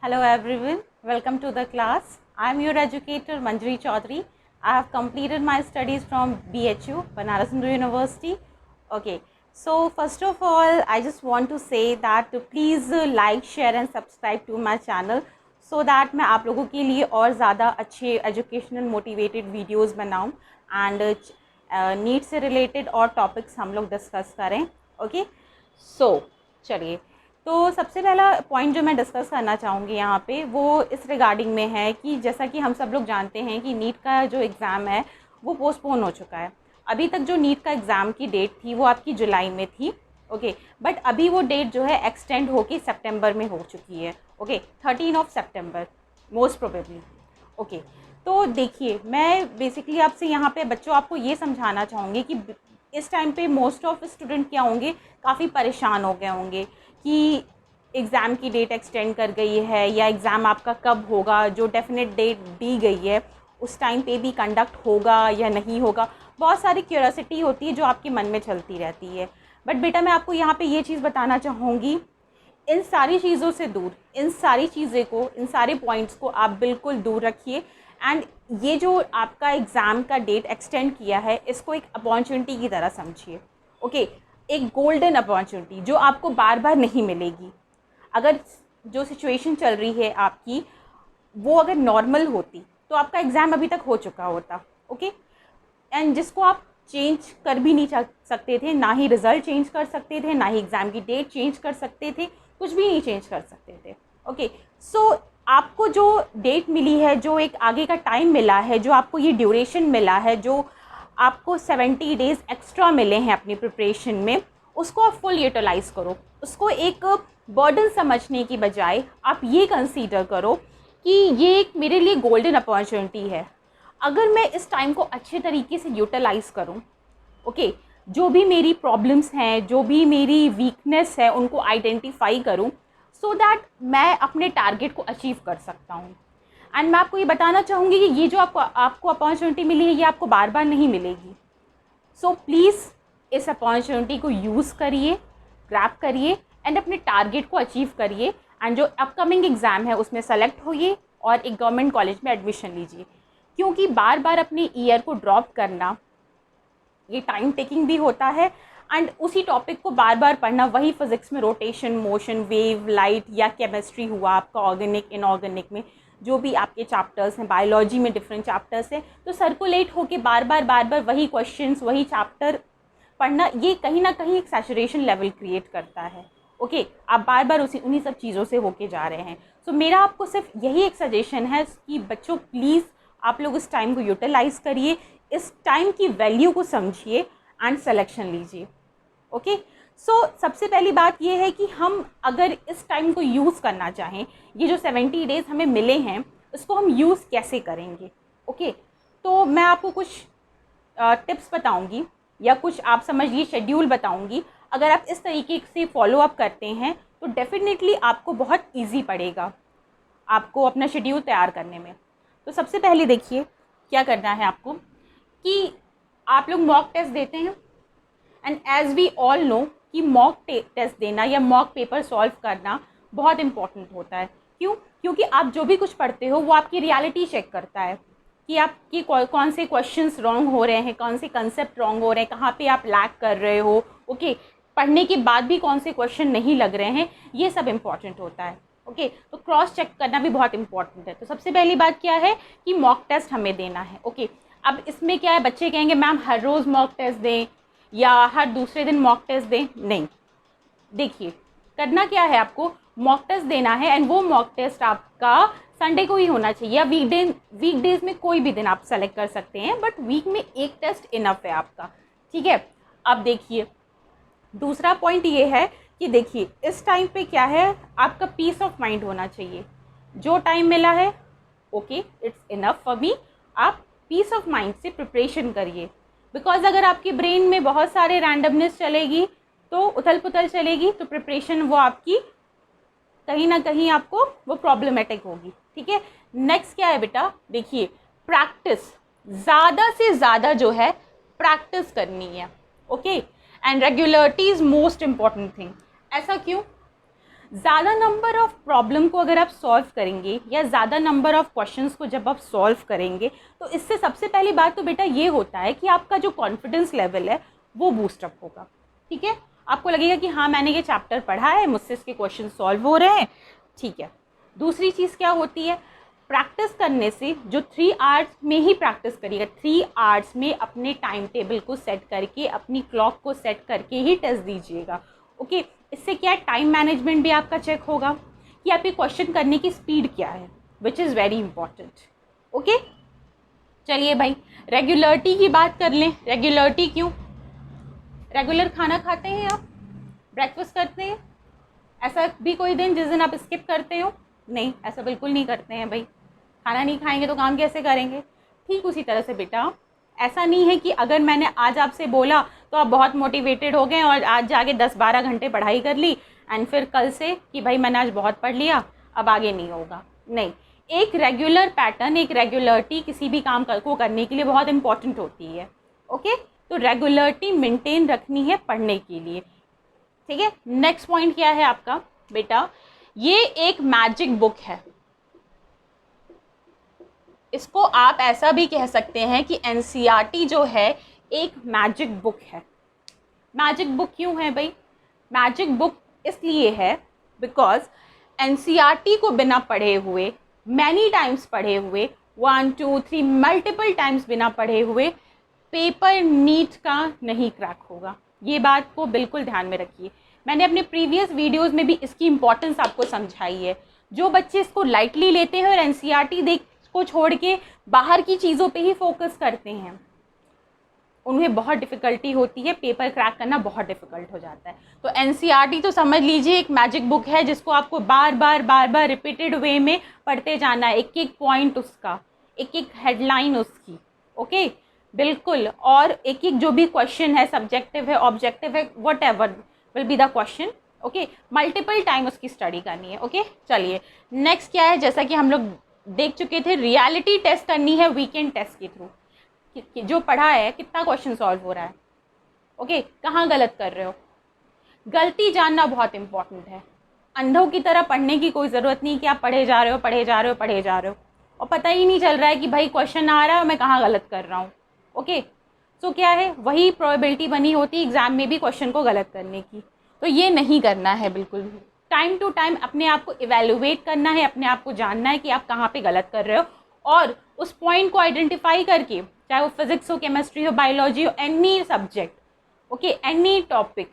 Hello everyone, welcome to the class. I am your educator Manjari Chaudhary. I have completed my studies from BHU, Banaras Hindu University. Okay, so first of all, I just want to say that please like, share and subscribe to my channel so that मैं आप लोगों के लिए और ज़्यादा अच्छे educational motivated videos बनाऊं and NEET से रिलेटेड और टॉपिक्स हम लोग डिस्कस करें. ओके, सो चलिए. तो सबसे पहला पॉइंट जो मैं डिस्कस करना चाहूँगी यहाँ पे वो इस रिगार्डिंग में है कि जैसा कि हम सब लोग जानते हैं कि नीट का जो एग्ज़ाम है वो पोस्टपोन हो चुका है. अभी तक जो नीट का एग्ज़ाम की डेट थी वो आपकी जुलाई में थी. ओके, बट अभी वो डेट जो है एक्सटेंड होके सितंबर में हो चुकी है. ओके, 13 सितंबर मोस्ट प्रोबेबली. ओके, तो देखिए मैं बेसिकली आपसे यहाँ पे बच्चों आपको ये समझाना चाहूँगी कि इस टाइम पे मोस्ट ऑफ स्टूडेंट क्या होंगे, काफ़ी परेशान हो गए होंगे कि एग्ज़ाम की डेट एक्सटेंड कर गई है या एग्ज़ाम आपका कब होगा, जो डेफिनेट डेट दी गई है उस टाइम पे भी कंडक्ट होगा या नहीं होगा. बहुत सारी क्यूरियोसिटी होती है जो आपके मन में चलती रहती है. बट बेटा मैं आपको यहाँ पे ये चीज़ बताना चाहूँगी, इन सारी चीज़ों से दूर, इन सारी चीज़ें को, इन सारे पॉइंट्स को आप बिल्कुल दूर रखिए. एंड ये जो आपका एग्ज़ाम का डेट एक्सटेंड किया है इसको एक अपॉर्चुनिटी की तरह समझिए. ओके, एक गोल्डन अपॉर्चुनिटी जो आपको बार बार नहीं मिलेगी. अगर जो सिचुएशन चल रही है आपकी वो अगर नॉर्मल होती तो आपका एग्ज़ाम अभी तक हो चुका होता. ओके, एंड जिसको आप चेंज कर भी नहीं सकते थे, ना ही रिज़ल्ट चेंज कर सकते थे, ना ही एग्ज़ाम की डेट चेंज कर सकते थे, कुछ भी नहीं चेंज कर सकते थे. ओके, सो आपको जो डेट मिली है, जो एक आगे का टाइम मिला है, जो आपको ये ड्यूरेशन मिला है, जो आपको 70 डेज़ एक्स्ट्रा मिले हैं अपनी प्रिपरेशन में, उसको आप फुल यूटिलाइज़ करो. उसको एक बर्डन समझने की बजाय आप ये कंसीडर करो कि ये एक मेरे लिए गोल्डन अपॉर्चुनिटी है. अगर मैं इस टाइम को अच्छे तरीके से यूटिलाइज़ करूँ, ओके, जो भी मेरी प्रॉब्लम्स हैं, जो भी मेरी वीकनेस है उनको आइडेंटिफाई करूँ सो दैट मैं अपने टारगेट को अचीव कर सकता हूँ. एंड मैं आपको ये बताना चाहूँगी कि ये जो आपको अपॉर्चुनिटी मिली है ये आपको बार बार नहीं मिलेगी. सो प्लीज़ इस अपॉर्चुनिटी को यूज़ करिए, ग्रैब करिए एंड अपने टारगेट को अचीव करिए. एंड जो अपकमिंग एग्ज़ाम है उसमें सेलेक्ट होइए और एक गवर्नमेंट कॉलेज में एडमिशन लीजिए. क्योंकि बार बार अपने ईयर को ड्रॉप करना ये टाइम टेकिंग भी होता है एंड उसी टॉपिक को बार बार पढ़ना, वही फिज़िक्स में रोटेशन, मोशन, वेव, लाइट या केमिस्ट्री हुआ आपका ऑर्गेनिक, इनऑर्गेनिक में जो भी आपके चैप्टर्स हैं, बायोलॉजी में डिफरेंट चैप्टर्स हैं, तो सर्कुलेट होके बार बार वही क्वेश्चंस, वही चैप्टर पढ़ना, ये कहीं ना कहीं एक सैचुरेशन लेवल क्रिएट करता है. ओके, आप बार बार उन्हीं सब चीज़ों से होके जा रहे हैं. सो मेरा आपको सिर्फ यही एक सजेशन है कि बच्चों प्लीज़ आप लोग इस टाइम को यूटिलाइज़ करिए, इस टाइम की वैल्यू को समझिए एंड सेलेक्शन लीजिए. ओके, सो सबसे पहली बात ये है कि हम अगर इस टाइम को यूज़ करना चाहें, ये जो 70 डेज़ हमें मिले हैं उसको हम यूज़ कैसे करेंगे. ओके, तो मैं आपको कुछ टिप्स बताऊंगी या कुछ आप समझिए शेड्यूल बताऊंगी. अगर आप इस तरीके से फॉलो अप करते हैं तो डेफिनेटली आपको बहुत ईजी पड़ेगा आपको अपना शेड्यूल तैयार करने में. तो सबसे पहले देखिए क्या करना है आपको कि आप लोग मॉक टेस्ट देते हैं and as we all know कि मॉक टेस्ट देना या मॉक पेपर सॉल्व करना बहुत इंपॉर्टेंट होता है. क्यों? क्योंकि आप जो भी कुछ पढ़ते हो वो आपकी रियलिटी चेक करता है कि आपकी कौन से क्वेश्चंस रॉन्ग हो रहे हैं, कौन से कंसेप्ट रॉन्ग हो रहे हैं, कहाँ पे आप लैग कर रहे हो. ओके, पढ़ने के बाद भी कौन से क्वेश्चन नहीं लग रहे हैं, ये सब इम्पॉर्टेंट होता है. ओके, तो क्रॉस चेक करना भी बहुत इंपॉर्टेंट है. तो सबसे पहली बात क्या है कि मॉक टेस्ट हमें देना है. ओके, अब इसमें क्या है, बच्चे कहेंगे मैम हर रोज़ मॉक टेस्ट दें या हर दूसरे दिन मॉक टेस्ट दें. नहीं, देखिए करना क्या है, आपको मॉक टेस्ट देना है एंड वो मॉक टेस्ट आपका संडे को ही होना चाहिए या वीकडेज में कोई भी दिन आप सेलेक्ट कर सकते हैं, बट वीक में एक टेस्ट इनफ है आपका. ठीक है, अब देखिए दूसरा पॉइंट ये है कि देखिए इस टाइम पे क्या है, आपका पीस ऑफ माइंड होना चाहिए. जो टाइम मिला है okay, it's enough for me. आप पीस ऑफ माइंड से प्रिपरेशन करिए. बिकॉज अगर आपकी ब्रेन में बहुत सारे रैंडमनेस चलेगी तो उथल पुथल चलेगी तो प्रिपरेशन वो आपकी कहीं ना कहीं आपको वो प्रॉब्लमेटिक होगी. ठीक है, नेक्स्ट क्या है बेटा, देखिए प्रैक्टिस, ज़्यादा से ज़्यादा जो है प्रैक्टिस करनी है. Okay, and regularity is most important thing. ऐसा क्यों? ज़्यादा नंबर ऑफ़ प्रॉब्लम को अगर आप सॉल्व करेंगे या ज़्यादा नंबर ऑफ़ क्वेश्चंस को जब आप सॉल्व करेंगे तो इससे सबसे पहली बात तो बेटा ये होता है कि आपका जो कॉन्फिडेंस लेवल है वो बूस्टअप होगा, ठीक है। आपको लगेगा कि हाँ मैंने ये चैप्टर पढ़ा है, मुझसे इसके क्वेश्चन सॉल्व हो रहे हैं, ठीक है। दूसरी चीज़ क्या होती है, प्रैक्टिस करने से जो 3 आवर्स में ही प्रैक्टिस करिएगा, 3 आवर्स में अपने टाइम टेबल को सेट करके, अपनी क्लॉक को सेट करके ही टेस्ट दीजिएगा, ओके। इससे क्या है, टाइम मैनेजमेंट भी आपका चेक होगा कि आपके क्वेश्चन करने की स्पीड क्या है, which is very important, okay. चलिए भाई, रेगुलरिटी की बात कर लें। रेगुलरिटी क्यों, रेगुलर खाना खाते हैं आप, ब्रेकफास्ट करते हैं, ऐसा भी कोई दिन जिस दिन आप स्किप करते हो? नहीं, ऐसा बिल्कुल नहीं करते हैं भाई। खाना नहीं खाएंगे तो काम कैसे करेंगे? ठीक उसी तरह से बेटा, ऐसा नहीं है कि अगर मैंने आज आपसे बोला तो आप बहुत मोटिवेटेड हो गए और आज जाके 10-12 घंटे पढ़ाई कर ली एंड फिर कल से कि भाई मैंने आज बहुत पढ़ लिया अब आगे नहीं होगा। नहीं, एक रेगुलर पैटर्न, एक रेगुलरिटी किसी भी काम को करने के लिए बहुत इंपॉर्टेंट होती है, ओके। तो रेगुलरिटी मेंटेन रखनी है पढ़ने के लिए, ठीक है। नेक्स्ट पॉइंट क्या है आपका बेटा, ये एक मैजिक बुक है। इसको आप ऐसा भी कह सकते हैं कि एनसीईआरटी जो है एक मैजिक बुक है। मैजिक बुक क्यों है भाई? मैजिक बुक इसलिए है बिकॉज एनसीईआरटी को बिना पढ़े हुए, मैनी टाइम्स पढ़े हुए, 1 2 3 मल्टीपल टाइम्स बिना पढ़े हुए पेपर नीट का नहीं क्रैक होगा। ये बात को बिल्कुल ध्यान में रखिए। मैंने अपने प्रीवियस वीडियोस में भी इसकी इंपॉर्टेंस आपको समझाई है। जो बच्चे इसको लाइटली लेते हैं और एनसीईआरटी देख को छोड़ के बाहर की चीज़ों पे ही फोकस करते हैं, उन्हें बहुत डिफ़िकल्टी होती है, पेपर क्रैक करना बहुत डिफ़िकल्ट हो जाता है। तो एनसीईआरटी तो समझ लीजिए एक मैजिक बुक है जिसको आपको बार बार रिपीटेड वे में पढ़ते जाना है, एक एक पॉइंट उसका, एक एक हेडलाइन उसकी, ओके बिल्कुल। और एक एक जो भी क्वेश्चन है, सब्जेक्टिव है, ऑब्जेक्टिव है, what ever will be the question, okay, multiple time उसकी स्टडी करनी है, ओके। चलिए नेक्स्ट क्या है, जैसा कि हम लोग देख चुके थे, रियलिटी टेस्ट करनी है वीकेंड टेस्ट के थ्रू। जो पढ़ा है कितना क्वेश्चन सॉल्व हो रहा है, ओके, कहाँ गलत कर रहे हो। गलती जानना बहुत इंपॉर्टेंट है। अंधों की तरह पढ़ने की कोई ज़रूरत नहीं कि आप पढ़े जा रहे हो और पता ही नहीं चल रहा है कि भाई क्वेश्चन आ रहा है और मैं कहाँ गलत कर रहा हूँ, ओके। सो क्या है, वही प्रोबेबिलिटी बनी होती है एग्ज़ाम में भी क्वेश्चन को गलत करने की। तो ये नहीं करना है बिल्कुल भी। टाइम टू टाइम अपने आप को इवेल्युएट करना है, अपने आप को जानना है कि आप कहाँ पे गलत कर रहे हो, और उस पॉइंट को आइडेंटिफाई करके, चाहे वो फिजिक्स हो, केमिस्ट्री हो, बायोलॉजी हो, any subject, okay, any topic,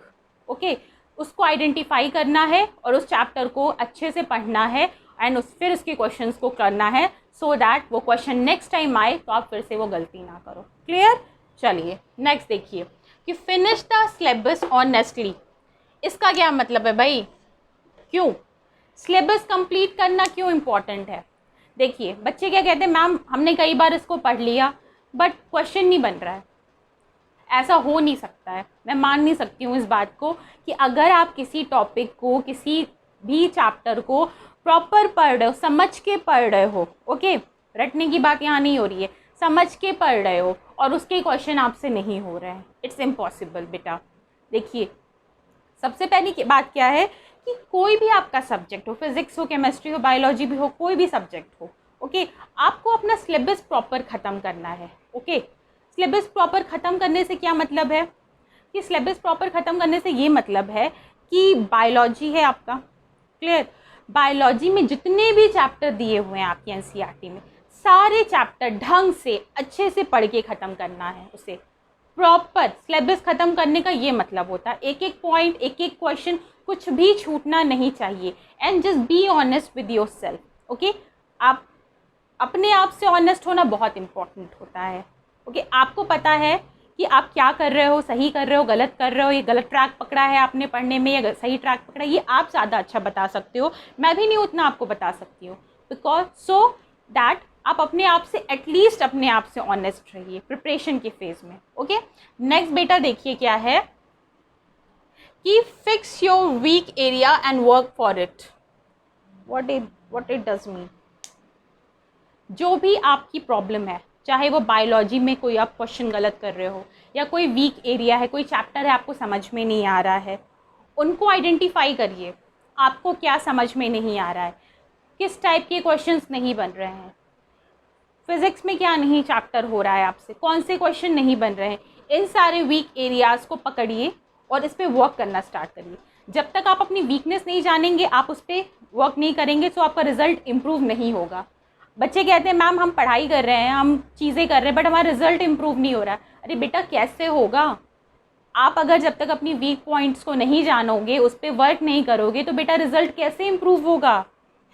okay, उसको आइडेंटिफाई करना है और उस चैप्टर को अच्छे से पढ़ना है एंड फिर उसके क्वेश्चंस को करना है, सो दैट वो क्वेश्चन नेक्स्ट टाइम आए तो आप फिर से वो गलती ना करो। क्लियर? चलिए नेक्स्ट देखिए कि फिनिश द सिलेबस ऑनेस्टली। इसका क्या मतलब है भाई? क्यों सिलेबस कंप्लीट करना क्यों इम्पॉर्टेंट है? देखिए बच्चे क्या कहते हैं, मैम हमने कई बार इसको पढ़ लिया बट क्वेश्चन नहीं बन रहा है। ऐसा हो नहीं सकता है, मैं मान नहीं सकती हूँ इस बात को कि अगर आप किसी टॉपिक को, किसी भी चैप्टर को प्रॉपर पढ़ रहे हो, समझ के पढ़ रहे हो, ओके, रटने की बात यहाँ नहीं हो रही है, समझ के पढ़ रहे हो और उसके क्वेश्चन आपसे नहीं हो रहे हैं, इट्स इम्पॉसिबल बेटा। देखिए सबसे पहली बात क्या है कि कोई भी आपका सब्जेक्ट हो, फिजिक्स हो, केमिस्ट्री हो, बायोलॉजी भी हो, कोई भी सब्जेक्ट हो, ओके, आपको अपना सिलेबस प्रॉपर ख़त्म करना है, ओके। सिलेबस प्रॉपर ख़त्म करने से क्या मतलब है कि सिलेबस प्रॉपर ख़त्म करने से ये मतलब है कि बायोलॉजी है आपका, क्लियर, बायोलॉजी में जितने भी चैप्टर दिए हुए हैं आपकी एनसीईआरटी में, सारे चैप्टर ढंग से अच्छे से पढ़ के ख़त्म करना है। उसे प्रॉपर सिलेबस ख़त्म करने का ये मतलब होता है, एक एक पॉइंट, एक एक क्वेश्चन, कुछ भी छूटना नहीं चाहिए। And just be honest with your self, okay. आप अपने आप से ऑनेस्ट होना बहुत इंपॉर्टेंट होता है, ओके। आपको पता है कि आप क्या कर रहे हो, सही कर रहे हो, गलत कर रहे हो, ये गलत ट्रैक पकड़ा है आपने पढ़ने में या सही ट्रैक पकड़ा है, ये आप ज़्यादा अच्छा बता सकते हो, मैं भी नहीं उतना आपको बता सकती हूँ, बिकॉज सो दैट आप अपने आप से एटलीस्ट अपने आप से ऑनेस्ट रहिए प्रिपरेशन के फेज़ में, ओके। नेक्स्ट बेटा देखिए क्या है कि fix your weak area and work for it. What it does mean, जो भी आपकी प्रॉब्लम है, चाहे वो बायोलॉजी में कोई आप क्वेश्चन गलत कर रहे हो या कोई वीक एरिया है, कोई चैप्टर है आपको समझ में नहीं आ रहा है, उनको आइडेंटिफाई करिए। आपको क्या समझ में नहीं आ रहा है, किस टाइप के क्वेश्चंस नहीं बन रहे हैं, फिज़िक्स में क्या नहीं चैप्टर हो रहा है आपसे, कौन से क्वेश्चन नहीं बन रहे हैं, इन सारे वीक एरियाज़ को पकड़िए और इस पर वर्क करना स्टार्ट करिए। जब तक आप अपनी वीकनेस नहीं जानेंगे, आप उस पर वर्क नहीं करेंगे, तो आपका रिजल्ट इम्प्रूव नहीं होगा। बच्चे कहते हैं मैम हम पढ़ाई कर रहे हैं, हम चीज़ें कर रहे हैं, बट हमारा रिजल्ट इम्प्रूव नहीं हो रहा है। अरे बेटा कैसे होगा? आप अगर जब तक अपनी वीक पॉइंट्स को नहीं जानोगे, उस पर वर्क नहीं करोगे, तो बेटा रिजल्ट कैसे इम्प्रूव होगा,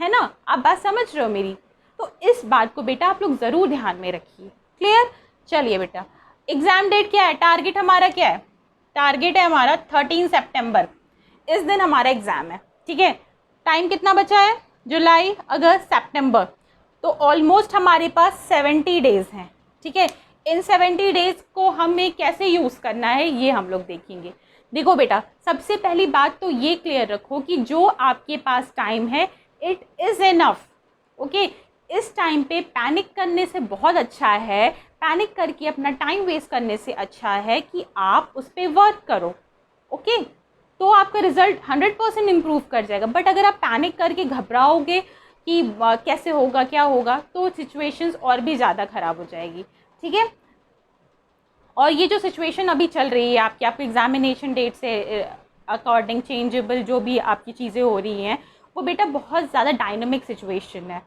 है ना? आप बात समझ रहे हो मेरी? तो इस बात को बेटा आप लोग ज़रूर ध्यान में रखिए। क्लियर? चलिए बेटा, एग्ज़ाम डेट क्या है, टारगेट हमारा क्या है? टारगेट है हमारा 13 सितंबर, इस दिन हमारा एग्ज़ाम है। ठीक है, टाइम कितना बचा है? जुलाई, अगस्त, सितंबर, तो ऑलमोस्ट हमारे पास 70 डेज़ हैं। ठीक है, इन 70 डेज़ को हमें कैसे यूज़ करना है ये हम लोग देखेंगे। देखो बेटा, सबसे पहली बात तो ये क्लियर रखो कि जो आपके पास टाइम है इट इज़ इनफ। ओके, इस टाइम पे पैनिक करने से बहुत अच्छा है, पैनिक करके अपना टाइम वेस्ट करने से अच्छा है कि आप उस पर वर्क करो। ओके, तो आपका रिजल्ट 100% इम्प्रूव कर जाएगा। बट अगर आप पैनिक करके घबराओगे कि कैसे होगा क्या होगा, तो सिचुएशंस और भी ज़्यादा ख़राब हो जाएगी। ठीक है, और ये जो सिचुएशन अभी चल रही है आपके एग्जामिनेशन डेट से अकॉर्डिंग चेंजेबल जो भी आपकी चीज़ें हो रही हैं, वो बेटा बहुत ज़्यादा डायनामिक सिचुएशन है।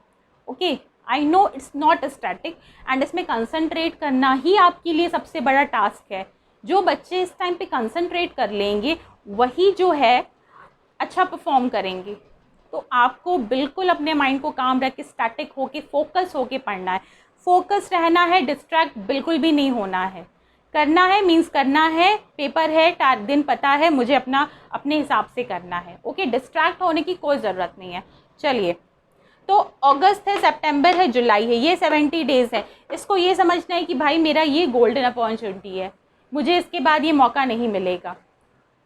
Okay, I know it's not static, and इसमें कंसंट्रेट करना ही आपके लिए सबसे बड़ा टास्क है। जो बच्चे इस टाइम पे कंसंट्रेट कर लेंगे वही जो है अच्छा परफॉर्म करेंगे। तो आपको बिल्कुल अपने माइंड को काम रख के स्टैटिक होके फोकस होके पढ़ना है, फोकस रहना है, डिस्ट्रैक्ट बिल्कुल भी नहीं होना है। करना है मीन्स करना है, पेपर है, दिन पता है, मुझे अपने हिसाब से करना है। ओके, डिस्ट्रैक्ट होने की कोई ज़रूरत नहीं है। चलिए, तो अगस्त है, सितंबर है, जुलाई है, ये 70 डेज़ है। इसको ये समझना है कि भाई मेरा ये गोल्डन अपॉर्चुनिटी है, मुझे इसके बाद ये मौका नहीं मिलेगा,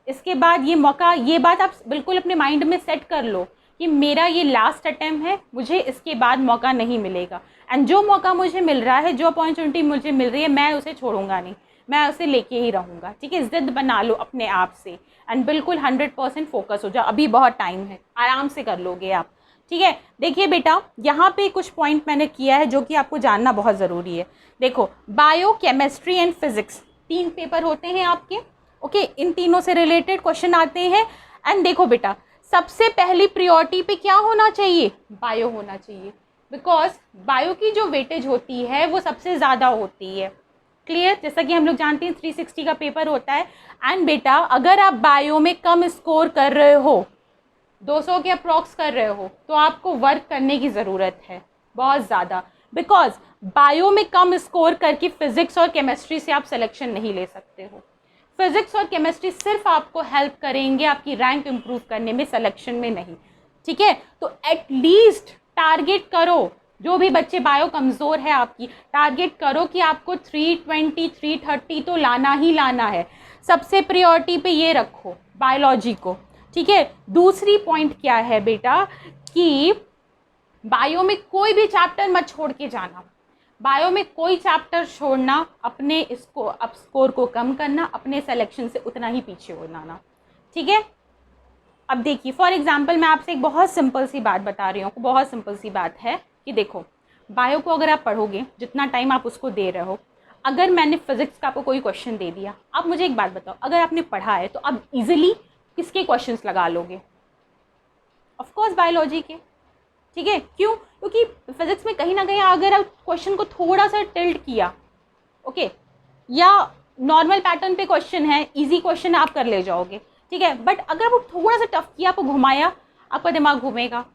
इसके बाद ये मौका, ये बात आप बिल्कुल अपने माइंड में सेट कर लो कि मेरा ये लास्ट अटेम्प्ट है, मुझे इसके बाद मौका नहीं मिलेगा। एंड जो मौका मुझे मिल रहा है, जो अपॉर्चुनिटी मुझे मिल रही है, मैं उसे छोड़ूंगा नहीं, मैं उसे लेके ही रहूँगा। ठीक है, जिद बना लो अपने आप से एंड बिल्कुल 100% फोकस हो जाओ। अभी बहुत टाइम है, आराम से कर लोगे आप। ठीक है, देखिए बेटा, यहाँ पे कुछ पॉइंट मैंने किया है जो कि आपको जानना बहुत ज़रूरी है। देखो, bio, chemistry and physics 3 paper होते हैं आपके। ओके, इन तीनों से रिलेटेड क्वेश्चन आते हैं। एंड देखो बेटा, सबसे पहली प्रायोरिटी पे क्या होना चाहिए? बायो होना चाहिए, बिकॉज बायो की जो वेटेज होती है वो सबसे ज़्यादा होती है। क्लियर? जैसा कि हम लोग जानते हैं 360 का पेपर होता है। एंड बेटा, अगर आप बायो में कम स्कोर कर रहे हो, 200 के अप्रॉक्स कर रहे हो, तो आपको वर्क करने की ज़रूरत है बहुत ज़्यादा, बिकॉज बायो में कम स्कोर करके फिज़िक्स और केमिस्ट्री से आप सिलेक्शन नहीं ले सकते हो। फिज़िक्स और केमिस्ट्री सिर्फ आपको हेल्प करेंगे आपकी रैंक इम्प्रूव करने में, सिलेक्शन में नहीं। ठीक है, तो एटलीस्ट टारगेट करो, जो भी बच्चे बायो कमज़ोर है आपकी, टारगेट करो कि आपको 320 330 तो लाना ही लाना है। सबसे प्रायोरिटी पे ये रखो बायोलॉजी को। ठीक है, दूसरी पॉइंट क्या है बेटा कि बायो में कोई भी चैप्टर मत छोड़ के जाना। बायो में कोई चैप्टर छोड़ना, अपने इसको अब स्कोर को कम करना, अपने सिलेक्शन से उतना ही पीछे हो जाना। ठीक है, अब देखिए फॉर एग्जांपल मैं आपसे एक बहुत सिंपल सी बात बता रही हूँ, बहुत सिंपल सी बात है कि देखो, बायो को अगर आप पढ़ोगे, जितना टाइम आप उसको दे रहे हो, अगर मैंने फिजिक्स का आपको कोई क्वेश्चन दे दिया, आप मुझे एक बात बताओ, अगर आपने पढ़ा है तो आप इजीली किसके क्वेश्चंस लगा लोगे? ऑफ कोर्स बायोलॉजी के। ठीक है, क्यों? क्योंकि फिजिक्स में कहीं ना कहीं अगर आप क्वेश्चन को थोड़ा सा टिल्ट किया, ओके, या नॉर्मल पैटर्न पे क्वेश्चन है, इजी क्वेश्चन आप कर ले जाओगे। ठीक है, बट अगर वो थोड़ा सा टफ किया, आपको घुमाया, आपका दिमाग घूमेगा।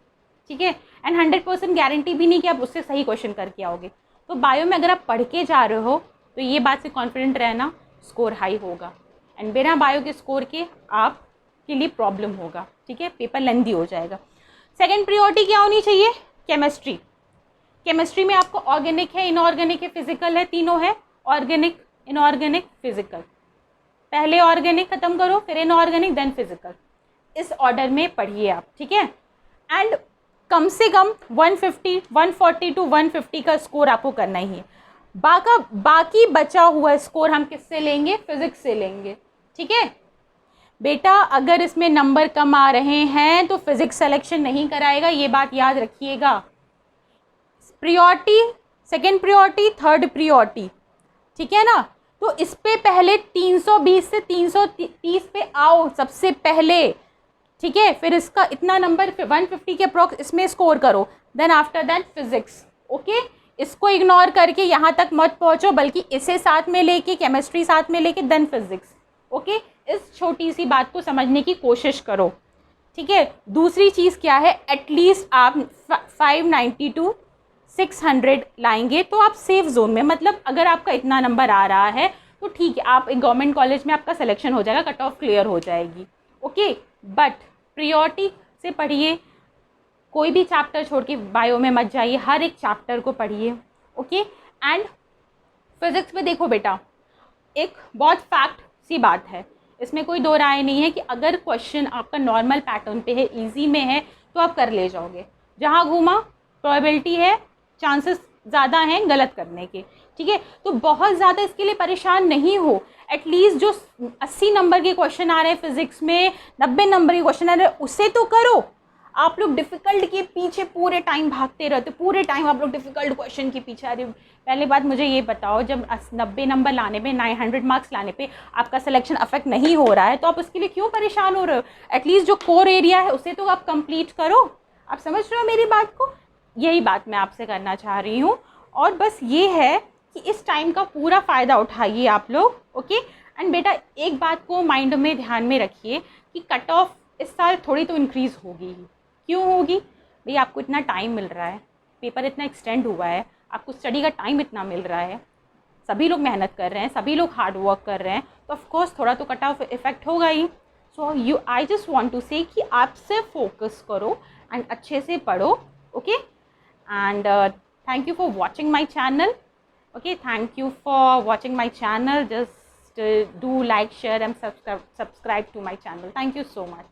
ठीक है, एंड 100% गारंटी भी नहीं कि आप उससे सही क्वेश्चन करके आओगे। तो बायो में अगर आप पढ़ के जा रहे हो तो ये बात से कॉन्फिडेंट रहना, स्कोर हाई होगा, एंड बिना बायो के स्कोर के आपके लिए प्रॉब्लम होगा। ठीक है, पेपर लेंथी हो जाएगा। सेकेंड प्रायोरिटी क्या होनी चाहिए? केमिस्ट्री। केमिस्ट्री में आपको ऑर्गेनिक है, इनऑर्गेनिक है, फिजिकल है, तीनों है। Organic, inorganic, physical. पहले ऑर्गेनिक खत्म करो, फिर इनऑर्गेनिक, देन फिजिकल। इस ऑर्डर में पढ़िए आप। ठीक है, एंड कम से कम 140 टू 150 का स्कोर आपको करना ही है। बाकी बचा हुआ स्कोर हम किससे लेंगे? फिजिक्स से लेंगे। ठीक है, बेटा अगर इसमें नंबर कम आ रहे हैं तो फिजिक्स सिलेक्शन नहीं कराएगा, ये बात याद रखिएगा। Priority, second priority, third priority, ठीक है ना। तो इस पे पहले 320 से 330 पे आओ सबसे पहले, ठीक है। फिर इसका इतना नंबर 150 के अप्रॉक्स इसमें स्कोर करो, then after that physics, okay. इसको इग्नोर करके यहाँ तक मत पहुँचो, बल्कि इसे साथ में लेके, केमिस्ट्री साथ में लेके, देन फिजिक्स, ओके। इस छोटी सी बात को समझने की कोशिश करो, ठीक है। दूसरी चीज़ क्या है, एटलीस्ट आप 590 to 600 लाएंगे तो आप सेफ जोन में, मतलब अगर आपका इतना नंबर आ रहा है तो ठीक है, आप एक गवर्नमेंट कॉलेज में आपका सिलेक्शन हो जाएगा, कट ऑफ क्लियर हो जाएगी, ओके। बट प्रियोरिटी से पढ़िए, कोई भी चैप्टर छोड़ के बायो में मत जाइए, हर एक चैप्टर को पढ़िए, ओके। एंड फिजिक्स में देखो बेटा, एक बहुत फैक्ट सी बात है, इसमें कोई दो राय नहीं है कि अगर क्वेश्चन आपका नॉर्मल पैटर्न पे है, इजी में है, तो आप कर ले जाओगे। जहाँ घूमा प्रोबेबिलिटी है, चांसेस ज़्यादा हैं गलत करने के, ठीक है। तो बहुत ज़्यादा इसके लिए परेशान नहीं हो। एटलीस्ट जो 80 नंबर के क्वेश्चन आ रहे हैं फिजिक्स में, 90 नंबर के क्वेश्चन आ रहे हैं, उसे तो करो। आप लोग डिफ़िकल्ट के पीछे पूरे टाइम भागते रहते, पूरे टाइम आप लोग डिफ़िकल्ट क्वेश्चन के पीछे आ रहे हो। पहली बात मुझे ये बताओ, जब 90 नंबर लाने पे, 900 मार्क्स लाने पे आपका सिलेक्शन अफेक्ट नहीं हो रहा है, तो आप उसके लिए क्यों परेशान हो रहे हो? एटलीस्ट जो कोर एरिया है उसे तो आप कंप्लीट करो। आप समझ रहे हो मेरी बात को? यही बात मैं आपसे करना चाह रही हूँ। और बस ये है कि इस टाइम का पूरा फ़ायदा उठाइए आप लोग, ओके। एंड बेटा एक बात को माइंड में ध्यान में रखिए कि कट ऑफ इस साल थोड़ी तो इंक्रीज़ होगी ही। क्यों होगी भाई? आपको इतना टाइम मिल रहा है, पेपर इतना एक्सटेंड हुआ है, आपको स्टडी का टाइम इतना मिल रहा है, सभी लोग मेहनत कर रहे हैं, सभी लोग हार्ड वर्क कर रहे हैं, तो ऑफ कोर्स थोड़ा तो कट ऑफ इफेक्ट होगा ही। सो आई जस्ट वांट टू से कि आप सिर्फ फोकस करो एंड अच्छे से पढ़ो, okay. And thank you for watching my channel, okay. Thank you for watching my channel. Just do like, share and subscribe to my channel. Thank you so much.